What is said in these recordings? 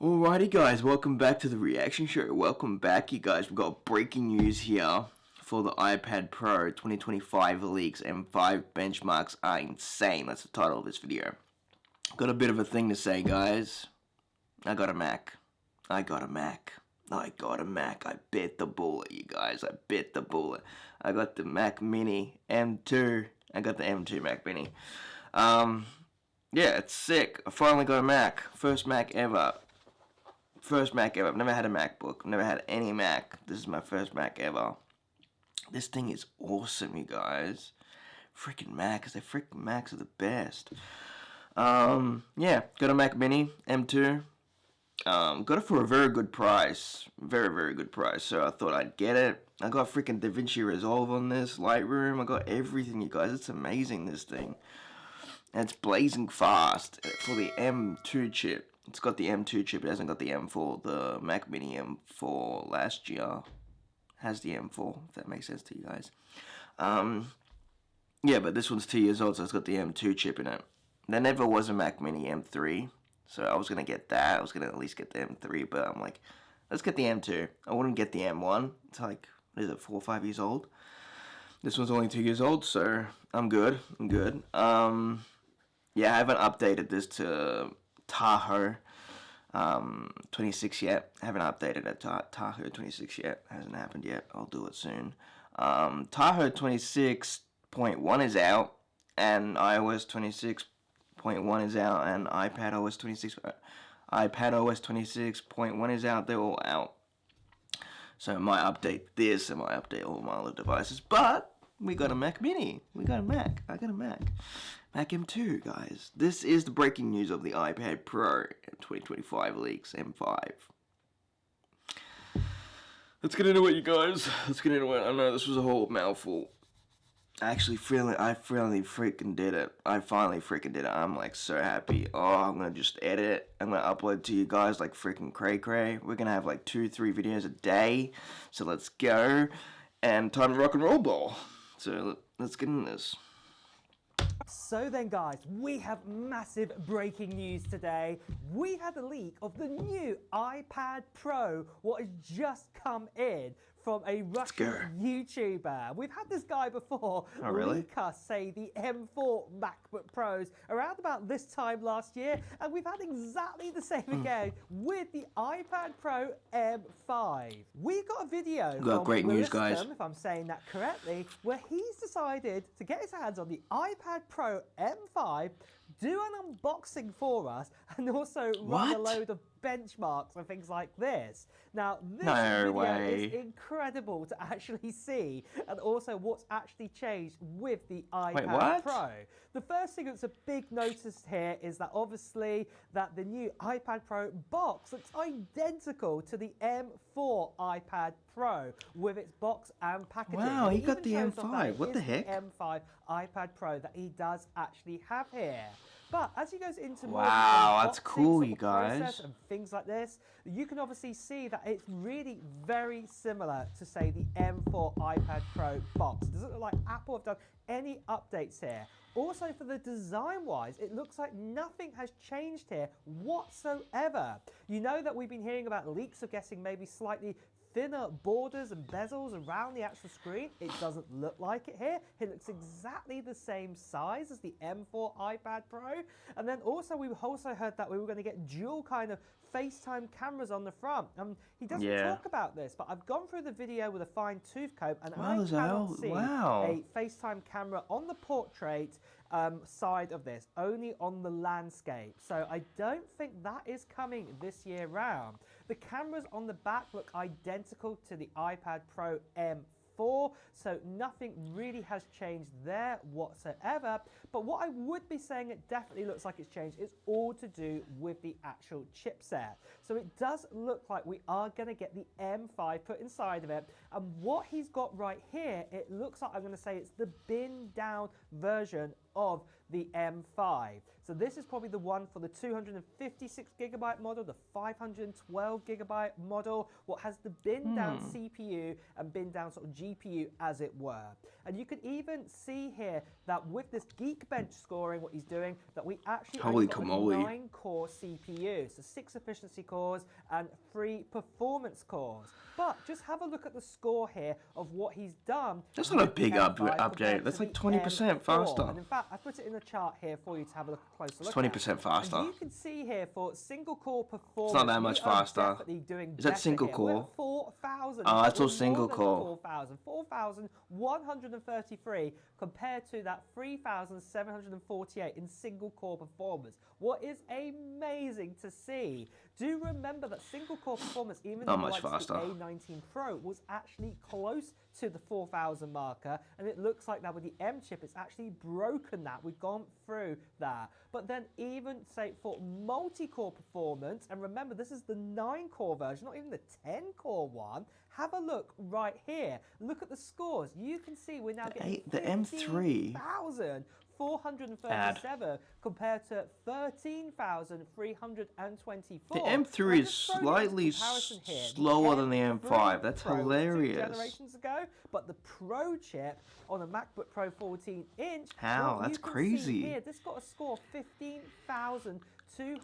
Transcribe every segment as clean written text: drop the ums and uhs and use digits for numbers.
Alrighty guys, welcome back to the reaction show. Welcome back you guys. We've got breaking news here for the iPad Pro 2025 leaks and 5 benchmarks are insane. That's the title of this video. Got a bit of a thing to say guys. I got a Mac. I bit the bullet you guys. I bit the bullet. I got the Mac Mini M2. I got the M2 Mac Mini. Yeah, it's sick. I finally got a Mac. First Mac ever. I've never had a MacBook. I've never had any Mac. This is my first Mac ever. This thing is awesome, you guys. Freaking Macs. Freaking Macs are the best. Yeah, got a Mac Mini M2. Got it for a very good price. Very good price. So I thought I'd get it. I got freaking DaVinci Resolve on this. Lightroom. I got everything, you guys. It's amazing, this thing. And it's blazing fast for the M2 chip. It's got the M2 chip, it hasn't got the M4. The Mac Mini M4 last year has the M4, if that makes sense to you guys. Yeah, but this one's 2 years old, so it's got the M2 chip in it. There never was a Mac Mini M3, so I was going to get that. I was going to at least get the M3, but I'm like, let's get the M2. I wouldn't get the M1. It's like, what is it, 4 or 5 years old? This one's only 2 years old, so I'm good. Yeah, I haven't updated this to Tahoe 26 yet. I haven't updated it to Tahoe 26 yet. Hasn't happened yet. I'll do it soon. Tahoe 26.1 is out, and iOS 26.1 is out, and iPadOS 26.1 is out. They're all out. So I might update this, I might update all my other devices, but we got a Mac Mini. We got a Mac. I got a Mac. Mac M2, guys. This is the breaking news of the iPad Pro 2025 leaks M5. Let's get into it, you guys. Let's get into it. I know this was a whole mouthful. I finally freaking did it. I'm like so happy. Oh, I'm gonna just edit it. I'm gonna upload to you guys like freaking cray. We're gonna have like 2-3 videos a day. So let's go. And time to rock and roll ball. So let's get into this. So then guys, we have massive breaking news today. We had a leak of the new iPad Pro, what has just come in from a Russian YouTuber. We've had this guy before leak us, say, the M4 MacBook Pros around about this time last year, and we've had exactly the same again with the iPad Pro M5. We got a video got great news, guys, if I'm saying that correctly, where he's decided to get his hands on the iPad Pro M5, do an unboxing for us, and also run a load of benchmarks and things like this. Now, this video is incredible to actually see, and also what's actually changed with the iPad Pro. The first thing that's a big notice here is that obviously that the new iPad Pro box looks identical to the M4 iPad Pro with its box and packaging. Wow, he got the M5. What the heck? M5 iPad Pro that he does actually have here. But as he goes into more that's cool, you guys, and things like this, you can obviously see that it's really very similar to, say, the M4 iPad Pro box. It doesn't look like Apple have done any updates here. Also, for the design-wise, it looks like nothing has changed here whatsoever. You know that we've been hearing about leaks of getting maybe slightly thinner borders and bezels around the actual screen. It doesn't look like it here. It looks exactly the same size as the M4 iPad Pro. And then also we also heard that we were going to get dual kind of FaceTime cameras on the front. He doesn't talk about this, but I've gone through the video with a fine-tooth comb, and I cannot see a FaceTime camera on the portrait side of this, only on the landscape. So I don't think that is coming this year round. The cameras on the back look identical to the iPad Pro M4, so nothing really has changed there whatsoever. But what I would be saying it definitely looks like it's changed is all to do with the actual chipset. So it does look like we are going to get the M5 put inside of it, and what he's got right here, it looks like, I'm going to say it's the bin down version of the M5. So this is probably the one for the 256GB model, the 512GB model, what has the bin down CPU and bin down sort of GPU as it were. And you can even see here that with this Geekbench scoring, what he's doing, that we actually only got a 9-core CPU, so 6 efficiency cores and 3 performance cores. But just have a look at the score here of what he's done. That's not a big update. That's like 20% faster. And in fact, I put it in the chart here for you to have a closer look. It's 20% faster. And you can see here for single core performance. It's not that much faster. Is that single core? 4,000. Oh, that's all single core. 4,133 compared to that 3,748 in single core performance. What is amazing to see. Do remember that single core performance, even though the A19 Pro was actually close to the 4,000 marker, and it looks like that with the M chip, it's actually broken that. We've gone through that. But then even say for multi-core performance, and remember this is the 9-core version, not even the 10-core one. Have a look right here. Look at the scores. You can see we're now getting the M3. 437 compared to 13,324. The M3 is slightly slower than the M5. That's hilarious. 2 generations ago, but the Pro chip on a MacBook Pro 14-inch. How? That's crazy. Here, this got a score of 15,200.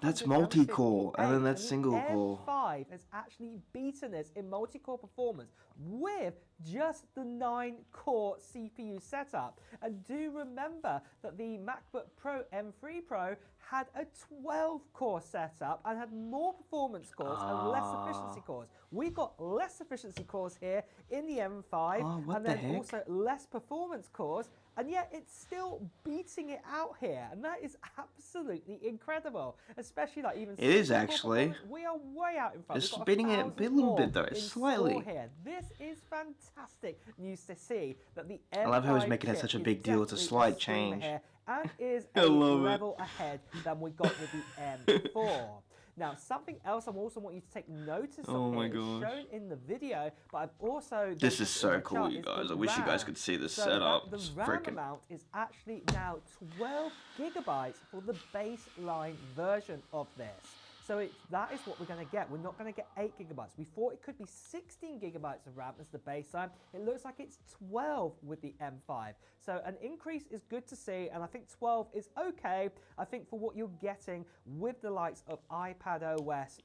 That's multi-core, and then that's single core. M5 has actually beaten us in multi-core performance with just the 9-core CPU setup. And do remember that the MacBook Pro M3 Pro had a 12-core setup and had more performance cores and less efficiency cores. We got less efficiency cores here in the M5, and then also less performance cores. And yet it's still beating it out here, and that is absolutely incredible. Especially like even. It is actually. We are way out in front. It's beating it a little bit though, slightly. Here. This is fantastic news to see that the M5 I love how he's making it such a big deal. It's a slight change. And is a level ahead than we got with the M4. Now, something else I also want you to take notice of here, shown in the video, but I've also... This is so cool, you guys. I wish you guys could see the setup. The RAM amount is actually now 12 gigabytes for the baseline version of this. So that is what we're going to get. We're not going to get 8 gigabytes. We thought it could be 16 gigabytes of RAM as the baseline. It looks like it's 12 with the M5. So an increase is good to see, and I think 12 is okay. I think for what you're getting with the likes of iPad OS,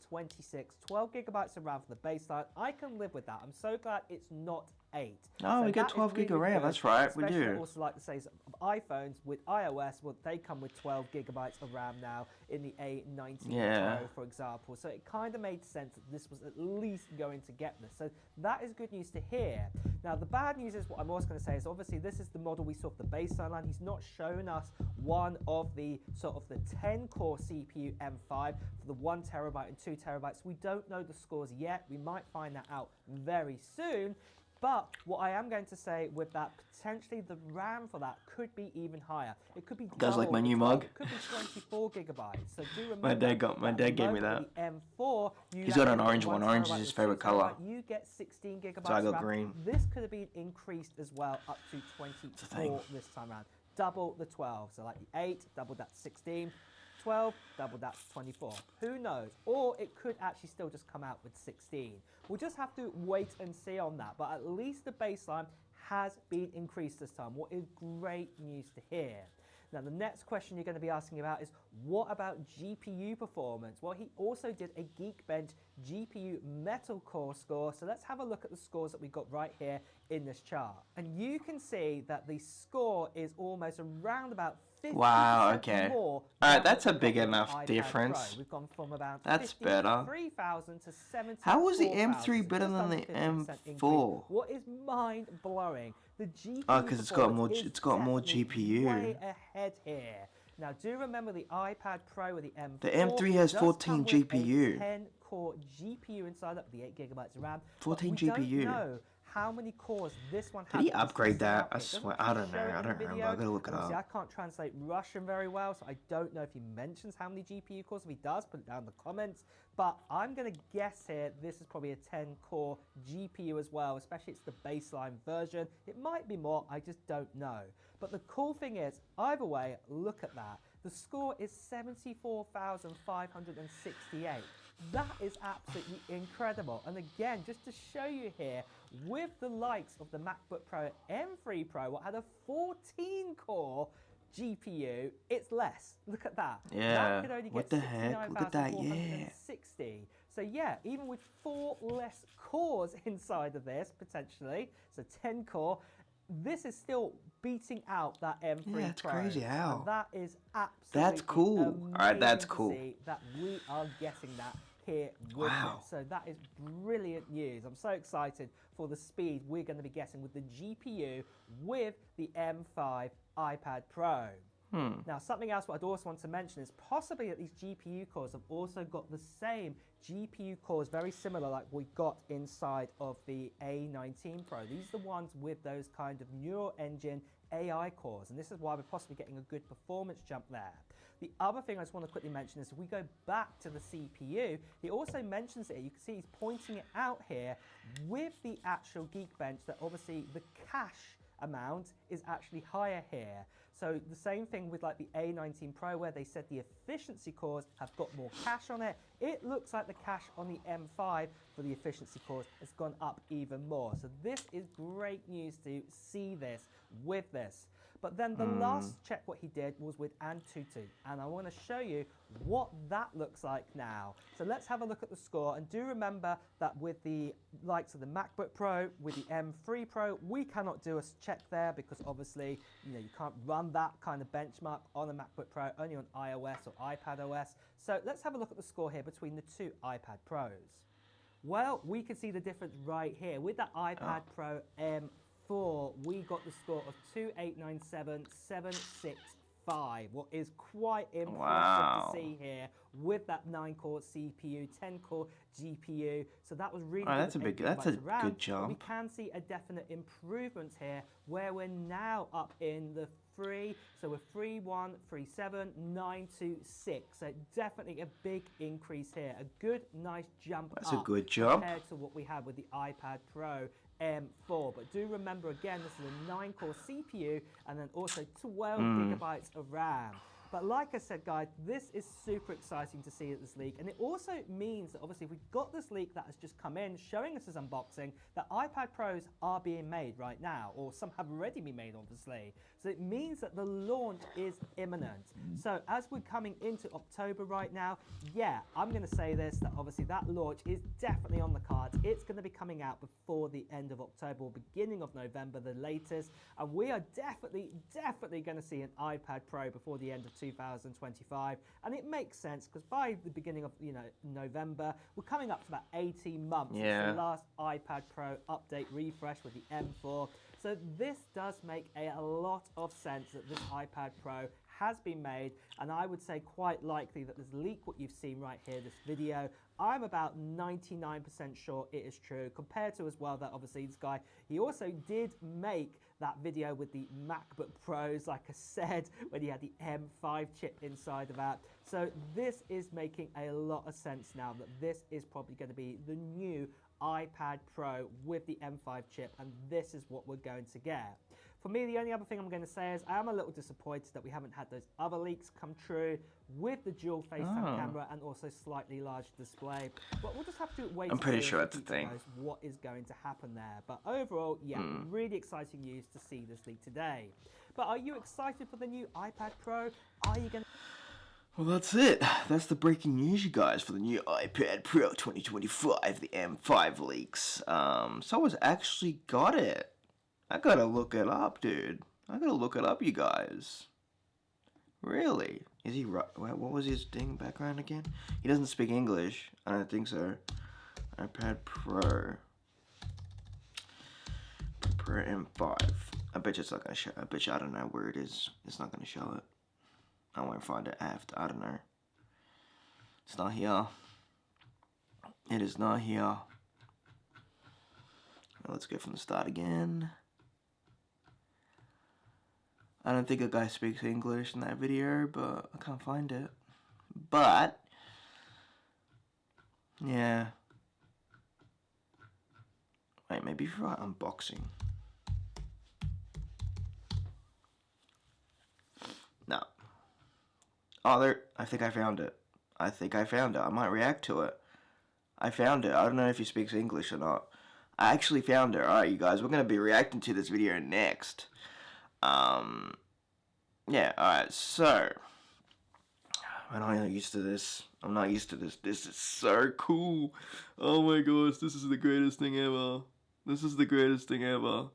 26, 12 gigabytes of RAM for the baseline, I can live with that. I'm so glad it's not 8. Oh, so we get 12 gig of RAM. That's right, we do. I also like to say iPhones with iOS, well, they come with 12 gigabytes of RAM now in the A19 Pro, for example. So it kind of made sense that this was at least going to get this. So that is good news to hear. Now, the bad news is what I'm also going to say is obviously this is the model we saw for the baseline line. He's not shown us one of the sort of the 10-core CPU M5 for the 1 terabyte and 2 terabytes. We don't know the scores yet. We might find that out very soon. But what I am going to say with that, potentially the RAM for that could be even higher. It could be double. Guys like my new mug? It could be 24 gigabytes. So do remember my dad gave me that. The M4, he's got an orange one. Orange is his favorite color. You get 16 gigabytes. So I got RAM. green. This could have been increased as well up to 24 this time around. Double the 12. So like the 8, double that 16. 12, double that 24. Who knows? Or it could actually still just come out with 16. We'll just have to wait and see on that. But at least the baseline has been increased this time. What is great news to hear. Now, the next question you're going to be asking about is, what about GPU performance? Well, he also did a Geekbench GPU Metal Core score. So let's have a look at the scores that we got right here in this chart. And you can see that the score is almost around about 50% more. Alright, that's a big enough difference. We've gone from about that's better. 3,000 to 70. How was the M3 better than the M4? What is mind blowing? The GPU. Oh, because it's got more GPU. Way ahead here. Now, do remember the iPad Pro with the M4. The M3 has 14 GPU. 10-core GPU inside that with the 8 gigabytes of RAM. 14 we GPU. Don't know how many cores this one Did has. he upgrade that? I swear, I don't know. I don't remember. I gotta look it Obviously, I up. can't translate Russian very well, so I don't know if he mentions how many GPU cores. If he does, put it down in the comments. But I'm going to guess here this is probably a 10-core GPU as well, especially it's the baseline version. It might be more, I just don't know. But the cool thing is, either way, look at that. The score is 74,568. That is absolutely incredible. And again, just to show you here, with the likes of the MacBook Pro M3 Pro, what had a 14-core GPU, it's less. Look at that. Yeah. That could only What get the heck? Look at that. Yeah. 69,460. So yeah, even with 4 less cores inside of this, potentially, so 10 core, this is still beating out that M3 Yeah, that's Pro. crazy. How? And that is absolutely That's cool. All right, that's amazing to cool. see that we are getting that here with Wow. this. So that is brilliant news. I'm so excited for the speed we're going to be getting with the GPU with the M5 iPad Pro. Now, something else what I'd also want to mention is possibly that these GPU cores have also got the same GPU cores, very similar like we got inside of the A19 Pro. These are the ones with those kind of neural engine AI cores, and this is why we're possibly getting a good performance jump there. The other thing I just want to quickly mention is if we go back to the CPU, he also mentions it. You can see he's pointing it out here with the actual Geekbench that obviously the cache amount is actually higher here. So the same thing with like the A19 Pro where they said the efficiency cores have got more cache on it. It looks like the cache on the M5 for the efficiency cores has gone up even more. So this is great news to see this with this. But then the last check what he did was with Antutu, and I want to show you what that looks like now. So let's have a look at the score, and do remember that with the likes of the MacBook Pro, with the M3 Pro, we cannot do a check there because obviously, you know, you can't run that kind of benchmark on a MacBook Pro, only on iOS or iPadOS. So let's have a look at the score here between the two iPad Pros. Well, we can see the difference right here. With the iPad Pro M4, we got the score of 2897,765, what is quite impressive to see here with that 9-core CPU, 10-core GPU. So that was really good. That's a good jump. We can see a definite improvement here where we're now up in the 3, so we're 3137926. So definitely a big increase here. A good, nice jump up. That's a good jump compared to what we had with the iPad Pro M4. But do remember again, this is a 9-core CPU and then also 12 gigabytes of RAM. But like I said, guys, this is super exciting to see at this leak. And it also means that obviously we've got this leak that has just come in showing us this unboxing that iPad Pros are being made right now, or some have already been made, obviously. So it means that the launch is imminent. So as we're coming into October right now, yeah, I'm going to say this, that obviously that launch is definitely on the cards. It's going to be coming out before the end of October or beginning of November, the latest. And we are definitely going to see an iPad Pro before the end of 2025, and it makes sense because by the beginning of November, we're coming up to about 18 months since the last iPad Pro update refresh with the M4. So this does make a lot of sense that this iPad Pro has been made, and I would say quite likely that this leak, what you've seen right here, this video, I'm about 99% sure it is true, compared to as well that obviously this guy, he also did make that video with the MacBook Pros, like I said, when he had the M5 chip inside of that. So this is making a lot of sense now that this is probably going to be the new iPad Pro with the M5 chip, and this is what we're going to get. For me, the only other thing I'm going to say is I am a little disappointed that we haven't had those other leaks come true with the dual FaceTime camera and also slightly larger display. But we'll just have to wait. I'm pretty sure that's the thing. What is going to happen there? But overall, yeah, really exciting news to see this leak today. But are you excited for the new iPad Pro? Are you going to... Well, that's it. That's the breaking news, you guys, for the new iPad Pro 2025, the M5 leaks. Someone's actually got it. I gotta look it up, dude. I gotta look it up, you guys. Really? Is he right? What was his background again? He doesn't speak English. I don't think so. iPad Pro. Pro M5. I bet you it's not gonna show. I bet you I don't know where it is. It's not gonna show it. I won't find it after. I don't know. It's not here. It is not here. Let's go from the start again. I don't think a guy speaks English in that video, but I can't find it. But, yeah. Wait, maybe if you write unboxing. No. Oh, there. I think I found it. I might react to it. I found it. I don't know if he speaks English or not. I actually found it. Alright, you guys. We're going to be reacting to this video next. Yeah, alright. So, I'm not used to this. I'm not used to this. This is so cool. Oh my gosh, this is the greatest thing ever. This is the greatest thing ever.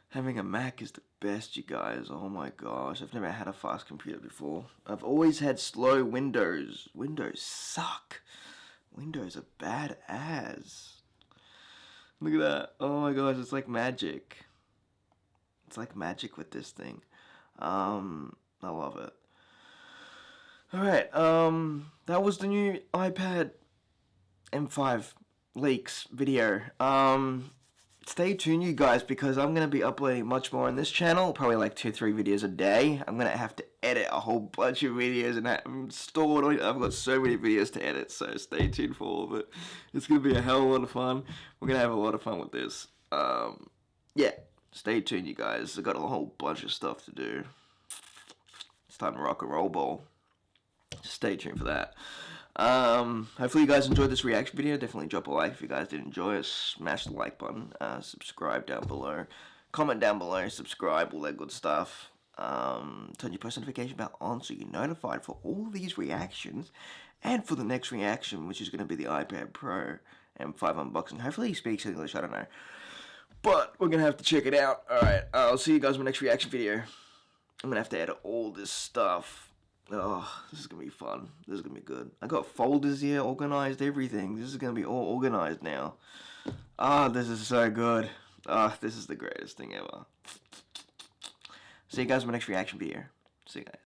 Having a Mac is the best, you guys. Oh my gosh, I've never had a fast computer before. I've always had slow Windows. Windows suck. Windows are bad as. Look at that. Oh my gosh, it's like magic. It's like magic with this thing. I love it. Alright, that was the new iPad M5 leaks video. Stay tuned, you guys, because I'm going to be uploading much more on this channel, probably like 2-3 videos a day. I'm going to have to edit a whole bunch of videos and I'm stored. I've got so many videos to edit, so stay tuned for all of it. It's going to be a hell of a lot of fun. We're going to have a lot of fun with this. Yeah, stay tuned, you guys. I've got a whole bunch of stuff to do. It's time to rock and roll ball. Stay tuned for that. Hopefully you guys enjoyed this reaction video. Definitely drop a like if you guys did enjoy it. Smash the like button. Subscribe down below. Comment down below. Subscribe. All that good stuff. Turn your post notification bell on so you're notified for all these reactions. And for the next reaction, which is going to be the iPad Pro M5 unboxing. Hopefully he speaks English. I don't know. But we're going to have to check it out. Alright. I'll see you guys in my next reaction video. I'm going to have to edit all this stuff. Oh, this is going to be fun. This is going to be good. I got folders here, organized everything. This is going to be all organized now. Ah, this is so good. Ah, this is the greatest thing ever. See you guys in my next reaction video. See you guys.